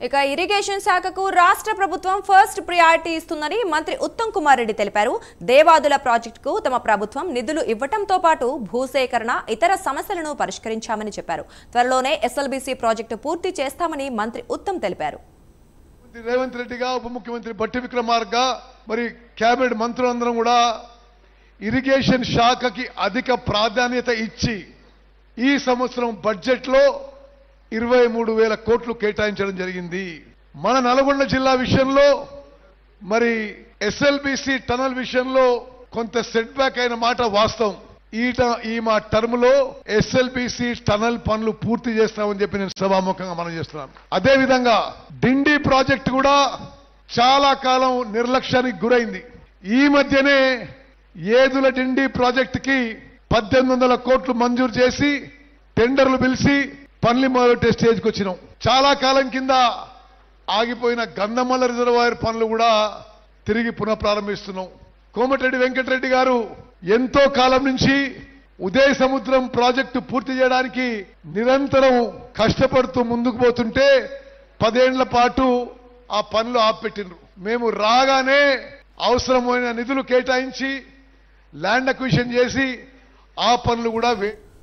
ఇక ఇరిగేషన్ శాఖకు రాష్ట్ర ప్రభుత్వం ఫస్ట్ ప్రయారిటీ ఇస్తుందని మంత్రి ఉత్తమ్ కుమార్ రెడ్డి తెలిపారు. దేవాదుల ప్రాజెక్టుకు తమ ప్రభుత్వం నిధులు ఇవ్వటంతో పాటు భూసేకరణ ఇతర సమస్యలను పరిష్కరించామని చెప్పారు. త్వరలోనే ఎస్ఎల్బీసీ ప్రాజెక్టు పూర్తి చేస్తామని మంత్రి ఉత్తమ్ తెలిపారు. రేవంత్ రెడ్డిగా ఉప ముఖ్యమంత్రి బట్టి విక్రమార్క మరి కేబినెట్ మంత్రులందరం కూడా ఇరిగేషన్ శాఖకి అధిక ప్రాధాన్యత ఇచ్చి ఈ సంవత్సరం బడ్జెట్లో 23,000 కోట్లు కేటాయించడం జరిగింది. మన నల్గొండ జిల్లా విషయంలో మరి ఎస్ఎల్బీసీ టనల్ విషయంలో కొంత సెట్ బ్యాక్ అయిన మాట వాస్తవం. ఈ మా టర్మ్ లో ఎస్ఎల్బీసీ టనల్ పనులు పూర్తి చేస్తామని చెప్పి నేను సభాముఖంగా మనం చేస్తున్నాను. అదే విధంగా డిండి ప్రాజెక్టు కూడా చాలా కాలం నిర్లక్ష్యానికి గురైంది. ఈ మధ్యనే ఏదుల డిండి ప్రాజెక్టుకి 1800 కోట్లు మంజూరు చేసి టెండర్లు పిలిచి పనులు మొదలెట్టే స్టేజ్కి వచ్చినాం. చాలా కాలం కింద ఆగిపోయిన గంధమల్ల రిజర్వాయర్ పనులు కూడా తిరిగి పునఃప్రారంభిస్తున్నాం. కోమటిరెడ్డి వెంకటరెడ్డి గారు ఎంతో కాలం నుంచి ఉదయ సముద్రం ప్రాజెక్టు పూర్తి చేయడానికి నిరంతరం కష్టపడుతూ ముందుకు పోతుంటే 10 ఏళ్ల పాటు ఆ పనులు ఆపిపెట్టిండ్రు. మేము రాగానే అవసరమైన నిధులు కేటాయించి ల్యాండ్ అక్విజిషన్ చేసి ఆ పనులు కూడా